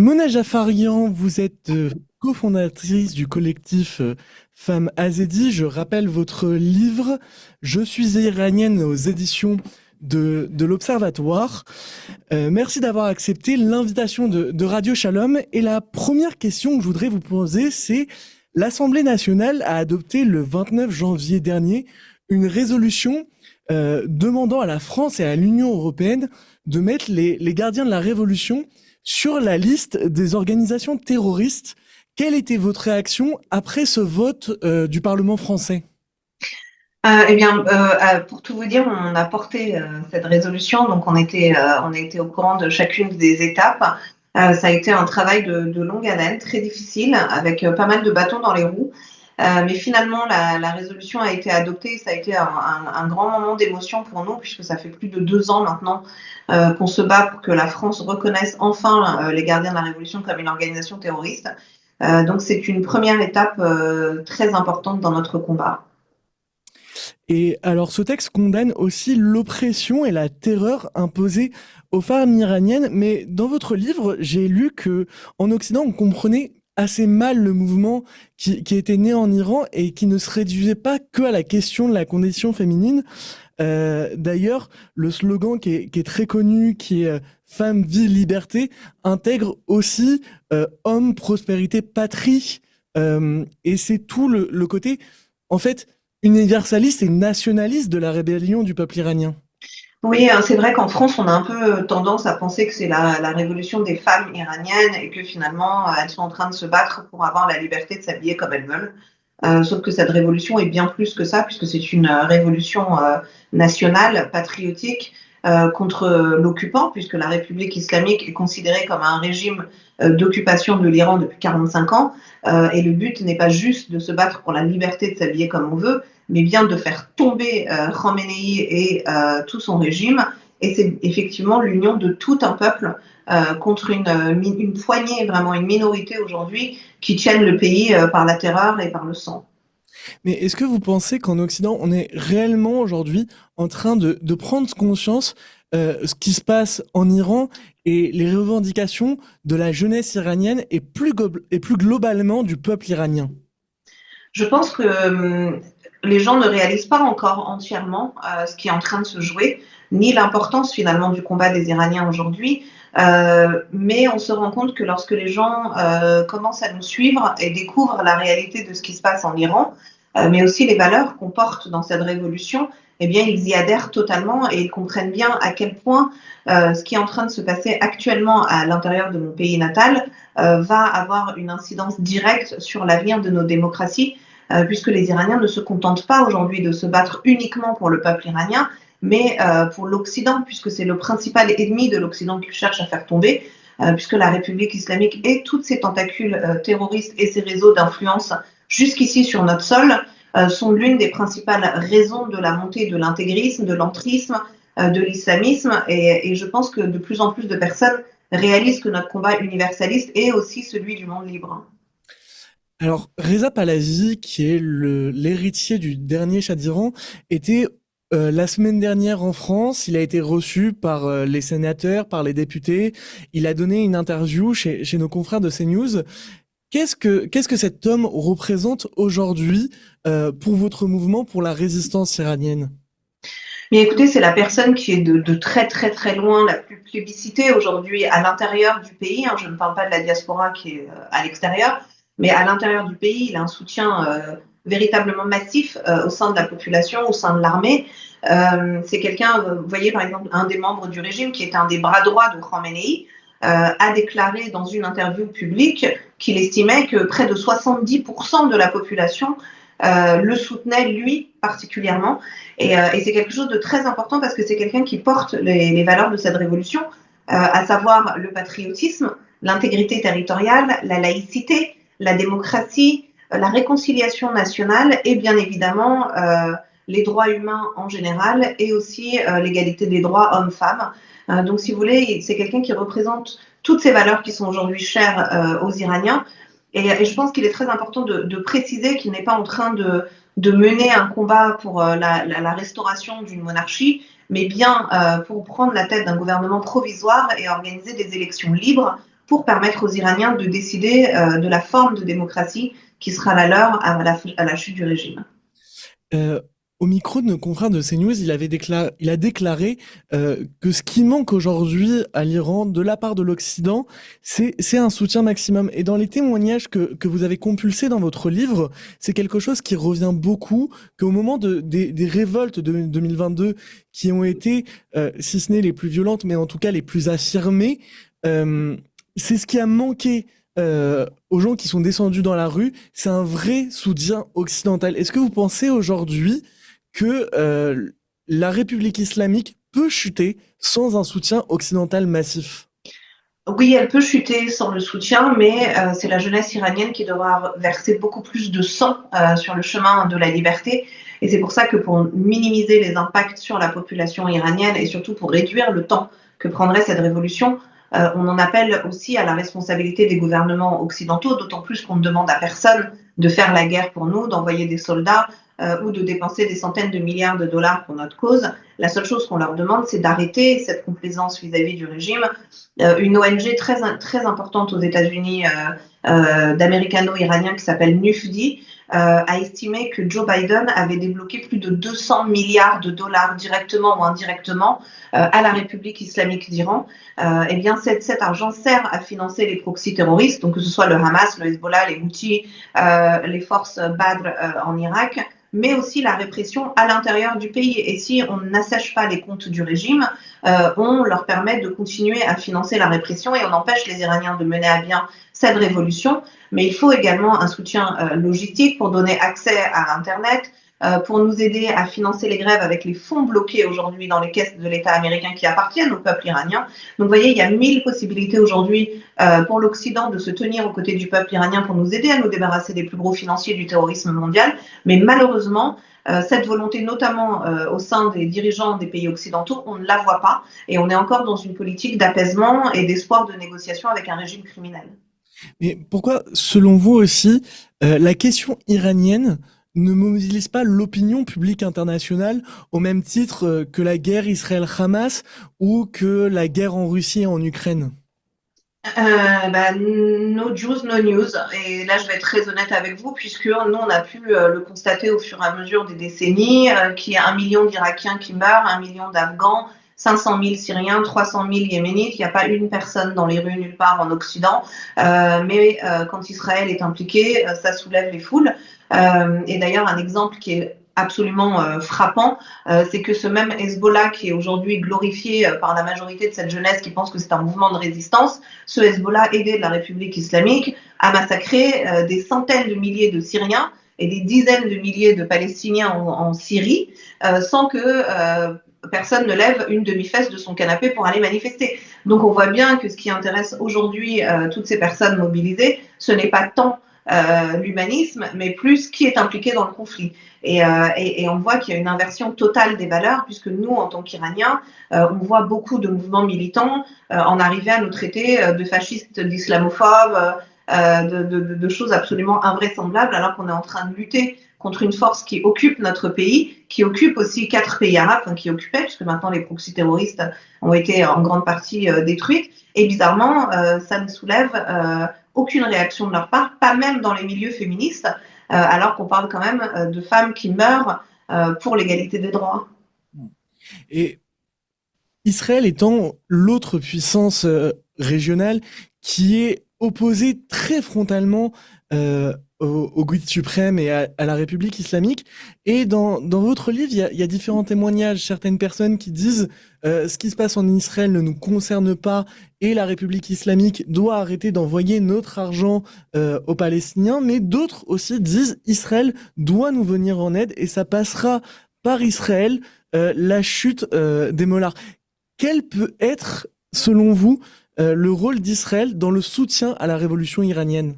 Mona Jafarian, vous êtes cofondatrice du collectif Femmes Azedi. Je rappelle votre livre Je suis iranienne aux éditions de l'Observatoire. Merci d'avoir accepté l'invitation de Radio Shalom. Et la première question que je voudrais vous poser, c'est l'Assemblée nationale a adopté le 29 janvier dernier une résolution demandant à la France et à l'Union européenne de mettre les gardiens de la Révolution sur la liste des organisations terroristes. Quelle était votre réaction après ce vote du Parlement français? Pour tout vous dire, on a porté cette résolution, donc on était au courant de chacune des étapes. Ça a été un travail de longue haleine, très difficile, avec pas mal de bâtons dans les roues. Mais finalement, la résolution a été adoptée. Ça a été un grand moment d'émotion pour nous, puisque ça fait plus de 2 ans maintenant qu'on se bat pour que la France reconnaisse enfin les gardiens de la Révolution comme une organisation terroriste. Donc c'est une première étape très importante dans notre combat. Et alors, ce texte condamne aussi l'oppression et la terreur imposée aux femmes iraniennes. Mais dans votre livre, j'ai lu que en Occident, on comprenait assez mal le mouvement qui était né en Iran et qui ne se réduisait pas que à la question de la condition féminine. D'ailleurs, le slogan qui est très connu, qui est Femme, vie, liberté, intègre aussi homme, prospérité, patrie. Et c'est tout le côté, en fait, universaliste et nationaliste de la rébellion du peuple iranien. Oui, c'est vrai qu'en France, on a un peu tendance à penser que c'est la révolution des femmes iraniennes et que finalement, elles sont en train de se battre pour avoir la liberté de s'habiller comme elles veulent. Sauf que cette révolution est bien plus que ça, puisque c'est une révolution nationale, patriotique, contre l'occupant, puisque la République islamique est considérée comme un régime d'occupation de l'Iran depuis 45 ans. Et le but n'est pas juste de se battre pour la liberté de s'habiller comme on veut, mais bien de faire tomber Khamenei et tout son régime. Et c'est effectivement l'union de tout un peuple contre une poignée, vraiment une minorité aujourd'hui, qui tiennent le pays par la terreur et par le sang. Mais est-ce que vous pensez qu'en Occident, on est réellement aujourd'hui en train de prendre conscience ce qui se passe en Iran et les revendications de la jeunesse iranienne et plus globalement du peuple iranien? Je pense que les gens ne réalisent pas encore entièrement ce qui est en train de se jouer, ni l'importance finalement du combat des Iraniens aujourd'hui. Mais on se rend compte que lorsque les gens commencent à nous suivre et découvrent la réalité de ce qui se passe en Iran, mais aussi les valeurs qu'on porte dans cette révolution, eh bien, ils y adhèrent totalement et ils comprennent bien à quel point ce qui est en train de se passer actuellement à l'intérieur de mon pays natal va avoir une incidence directe sur l'avenir de nos démocraties, puisque les Iraniens ne se contentent pas aujourd'hui de se battre uniquement pour le peuple iranien, mais pour l'Occident, puisque c'est le principal ennemi de l'Occident qu'ils cherchent à faire tomber, puisque la République islamique et toutes ses tentacules terroristes et ses réseaux d'influence jusqu'ici sur notre sol sont l'une des principales raisons de la montée de l'intégrisme, de l'entrisme, de l'islamisme. Et je pense que de plus en plus de personnes réalisent que notre combat universaliste est aussi celui du monde libre. Alors, Reza Pahlavi, qui est l'héritier du dernier Shah d'Iran, était la semaine dernière en France. Il a été reçu par les sénateurs, par les députés. Il a donné une interview chez nos confrères de CNews. Qu'est-ce que cet homme représente aujourd'hui pour votre mouvement, pour la résistance iranienne? Mais écoutez, c'est la personne qui est de très très très loin la plus plébiscitée aujourd'hui à l'intérieur du pays. Je ne parle pas de la diaspora qui est à l'extérieur, mais à l'intérieur du pays, il a un soutien véritablement massif au sein de la population, au sein de l'armée. C'est quelqu'un, vous voyez par exemple, un des membres du régime qui est un des bras droits de Khamenei, a déclaré dans une interview publique qu'il estimait que près de 70% de la population le soutenait lui particulièrement. Et c'est quelque chose de très important parce que c'est quelqu'un qui porte les valeurs de cette révolution, à savoir le patriotisme, l'intégrité territoriale, la laïcité, la démocratie, la réconciliation nationale et bien évidemment les droits humains en général et aussi l'égalité des droits hommes-femmes. Donc si vous voulez, c'est quelqu'un qui représente toutes ces valeurs qui sont aujourd'hui chères aux Iraniens. Et je pense qu'il est très important de préciser qu'il n'est pas en train de mener un combat pour la restauration d'une monarchie, mais bien pour prendre la tête d'un gouvernement provisoire et organiser des élections libres pour permettre aux Iraniens de décider de la forme de démocratie qui sera la leur à la chute du régime. Euh, Au micro de nos confrères de CNews, il a déclaré que ce qui manque aujourd'hui à l'Iran de la part de l'Occident, c'est un soutien maximum. Et dans les témoignages que vous avez compulsés dans votre livre, c'est quelque chose qui revient beaucoup, qu'au moment des révoltes de 2022 qui ont été, si ce n'est les plus violentes, mais en tout cas les plus affirmées, c'est ce qui a manqué aux gens qui sont descendus dans la rue, c'est un vrai soutien occidental. Est-ce que vous pensez aujourd'hui que la République islamique peut chuter sans un soutien occidental massif? Oui, elle peut chuter sans le soutien, mais c'est la jeunesse iranienne qui devra verser beaucoup plus de sang sur le chemin de la liberté. Et c'est pour ça que pour minimiser les impacts sur la population iranienne et surtout pour réduire le temps que prendrait cette révolution, on en appelle aussi à la responsabilité des gouvernements occidentaux, d'autant plus qu'on ne demande à personne de faire la guerre pour nous, d'envoyer des soldats ou de dépenser des centaines de milliards de dollars pour notre cause. La seule chose qu'on leur demande, c'est d'arrêter cette complaisance vis-à-vis du régime. Une ONG très importante aux États-Unis d'américano-iraniens qui s'appelle NUFDI a estimé que Joe Biden avait débloqué plus de 200 milliards de dollars directement ou indirectement à la République islamique d'Iran. Eh bien, cet argent sert à financer les proxys terroristes, donc que ce soit le Hamas, le Hezbollah, les Houthis, les forces Badr en Irak, mais aussi la répression à l'intérieur du pays. Et si on n'assèche pas les comptes du régime, on leur permet de continuer à financer la répression et on empêche les Iraniens de mener à bien cette révolution. Mais il faut également un soutien logistique pour donner accès à Internet, pour nous aider à financer les grèves avec les fonds bloqués aujourd'hui dans les caisses de l'État américain qui appartiennent au peuple iranien. Donc, vous voyez, il y a 1000 possibilités aujourd'hui pour l'Occident de se tenir aux côtés du peuple iranien pour nous aider à nous débarrasser des plus gros financiers du terrorisme mondial. Mais malheureusement, cette volonté, notamment au sein des dirigeants des pays occidentaux, on ne la voit pas et on est encore dans une politique d'apaisement et d'espoir de négociation avec un régime criminel. Mais pourquoi, selon vous aussi, la question iranienne ne mobilise pas l'opinion publique internationale au même titre que la guerre Israël-Hamas ou que la guerre en Russie et en Ukraine? No Jews, no news. Et là, je vais être très honnête avec vous, puisque nous, on a pu le constater au fur et à mesure des décennies, qu'il y a 1 million d'Irakiens qui meurent, 1 million d'Afghans, 500 000 Syriens, 300 000 Yéménites. Il n'y a pas une personne dans les rues nulle part en Occident. Mais quand Israël est impliqué, ça soulève les foules. Et d'ailleurs, un exemple qui est absolument frappant, c'est que ce même Hezbollah qui est aujourd'hui glorifié par la majorité de cette jeunesse qui pense que c'est un mouvement de résistance, ce Hezbollah aidé de la République islamique a massacré des centaines de milliers de Syriens et des dizaines de milliers de Palestiniens en Syrie sans que personne ne lève une demi-fesse de son canapé pour aller manifester. Donc on voit bien que ce qui intéresse aujourd'hui toutes ces personnes mobilisées, ce n'est pas tant l'humanisme, mais plus qui est impliqué dans le conflit. Et on voit qu'il y a une inversion totale des valeurs, puisque nous, en tant qu'Iraniens, on voit beaucoup de mouvements militants en arriver à nous traiter de fascistes, d'islamophobes, de choses absolument invraisemblables, alors qu'on est en train de lutter contre une force qui occupe notre pays, qui occupe aussi 4 pays arabes, enfin, qui occupaient, puisque maintenant les proxys terroristes ont été en grande partie détruites. Et bizarrement, ça ne soulève aucune réaction de leur part, pas même dans les milieux féministes, alors qu'on parle quand même de femmes qui meurent pour l'égalité des droits. Et Israël étant l'autre puissance régionale qui est opposée très frontalement au guide suprême et à la République islamique. Et dans votre livre, il y a différents témoignages, certaines personnes qui disent ce qui se passe en Israël ne nous concerne pas et la République islamique doit arrêter d'envoyer notre argent aux Palestiniens, mais d'autres aussi disent Israël doit nous venir en aide et ça passera par Israël la chute des mollahs. Quel peut être, selon vous, le rôle d'Israël dans le soutien à la révolution iranienne?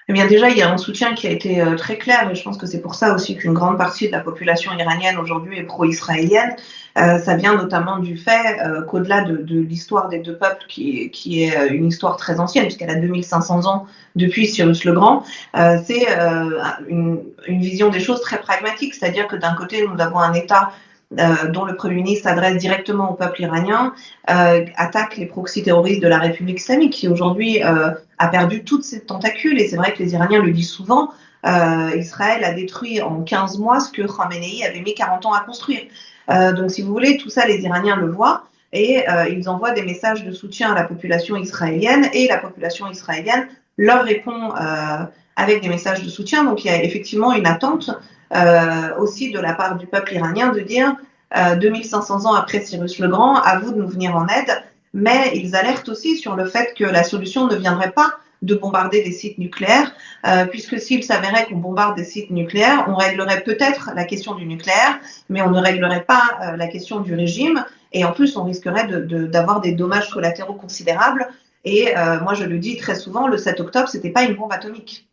Eh bien, déjà, il y a un soutien qui a été très clair, et je pense que c'est pour ça aussi qu'une grande partie de la population iranienne aujourd'hui est pro-israélienne. Ça vient notamment du fait qu'au-delà de l'histoire des deux peuples, qui est une histoire très ancienne, puisqu'elle a 2500 ans depuis Cyrus le Grand, c'est une vision des choses très pragmatique, c'est-à-dire que d'un côté, nous avons un État dont le Premier ministre s'adresse directement au peuple iranien, attaque les proxys terroristes de la République islamique, qui aujourd'hui a perdu toutes ses tentacules. Et c'est vrai que les Iraniens le disent souvent, Israël a détruit en 15 mois ce que Khamenei avait mis 40 ans à construire. Donc si vous voulez, tout ça, les Iraniens le voient. Et ils envoient des messages de soutien à la population israélienne, et la population israélienne leur répond avec des messages de soutien. Donc il y a effectivement une attente aussi de la part du peuple iranien de dire 2500 ans après Cyrus le Grand, à vous de nous venir en aide. Mais ils alertent aussi sur le fait que la solution ne viendrait pas de bombarder des sites nucléaires, puisque s'il s'avérait qu'on bombarde des sites nucléaires, on réglerait peut-être la question du nucléaire, mais on ne réglerait pas la question du régime, et en plus on risquerait d'avoir des dommages collatéraux considérables. Et moi je le dis très souvent, le 7 octobre, c'était pas une bombe atomique.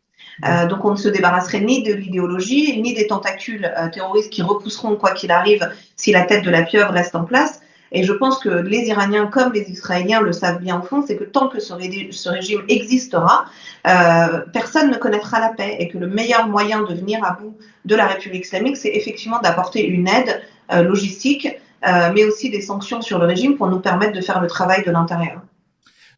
Donc on ne se débarrasserait ni de l'idéologie, ni des tentacules terroristes qui repousseront, quoi qu'il arrive, si la tête de la pieuvre reste en place. Et je pense que les Iraniens comme les Israéliens le savent bien au fond, c'est que tant que ce régime existera, personne ne connaîtra la paix, et que le meilleur moyen de venir à bout de la République islamique, c'est effectivement d'apporter une aide logistique, mais aussi des sanctions sur le régime pour nous permettre de faire le travail de l'intérieur.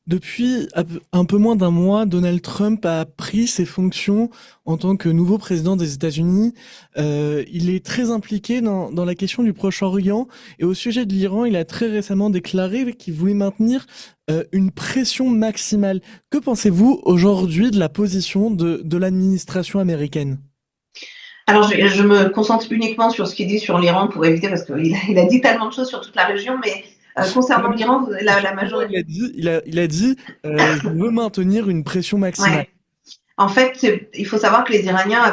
Depuis un peu moins d'un mois, Donald Trump a pris ses fonctions en tant que nouveau président des États-Unis. Il est très impliqué dans la question du Proche-Orient, et au sujet de l'Iran, il a très récemment déclaré qu'il voulait maintenir une pression maximale. Que pensez-vous aujourd'hui de la position de l'administration américaine? Alors, je me concentre uniquement sur ce qu'il dit sur l'Iran pour éviter, parce qu'il a dit tellement de choses sur toute la région, mais concernant l'Iran, la majorité. Il a dit je veux maintenir une pression maximale. Ouais. En fait, il faut savoir que les Iraniens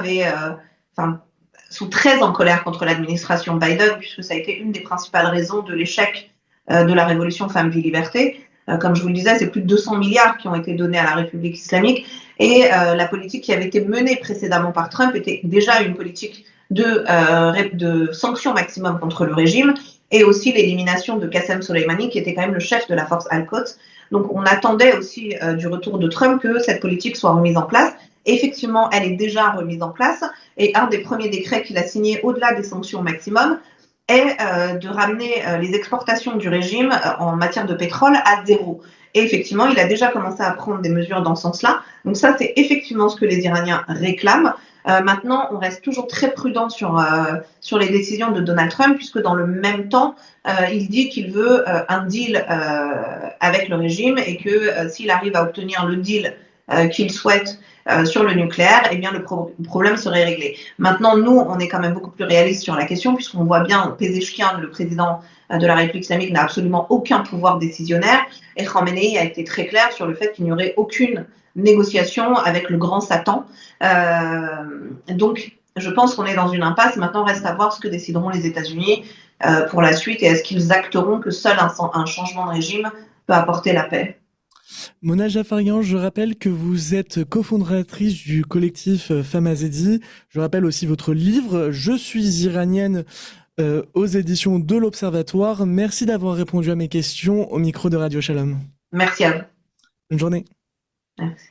sont très en colère contre l'administration Biden, puisque ça a été une des principales raisons de l'échec de la révolution Femmes, Vie, Liberté. Comme je vous le disais, c'est plus de 200 milliards qui ont été donnés à la République islamique. Et la politique qui avait été menée précédemment par Trump était déjà une politique de sanctions maximum contre le régime, et aussi l'élimination de Qassem Soleimani, qui était quand même le chef de la force Al-Quds. Donc on attendait aussi du retour de Trump que cette politique soit remise en place. Effectivement, elle est déjà remise en place, et un des premiers décrets qu'il a signé au-delà des sanctions maximum est de ramener les exportations du régime en matière de pétrole à zéro. Et effectivement, il a déjà commencé à prendre des mesures dans ce sens-là. Donc ça, c'est effectivement ce que les Iraniens réclament. Maintenant, on reste toujours très prudent sur les décisions de Donald Trump, puisque dans le même temps, il dit qu'il veut un deal avec le régime, et que s'il arrive à obtenir le deal qu'il souhaite sur le nucléaire, eh bien le problème serait réglé. Maintenant, nous, on est quand même beaucoup plus réaliste sur la question, puisqu'on voit bien Pezeshkian, le président de la République islamique, n'a absolument aucun pouvoir décisionnaire, et Khamenei a été très clair sur le fait qu'il n'y aurait aucune négociation avec le grand Satan. Donc, je pense qu'on est dans une impasse. Maintenant, reste à voir ce que décideront les États-Unis pour la suite, et est-ce qu'ils acteront que seul un changement de régime peut apporter la paix. Mona Jafarian, je rappelle que vous êtes cofondatrice du collectif Femmes Azedi. Je rappelle aussi votre livre « Je suis iranienne » aux éditions de l'Observatoire. Merci d'avoir répondu à mes questions au micro de Radio Shalom. Merci à vous. Bonne journée. Merci.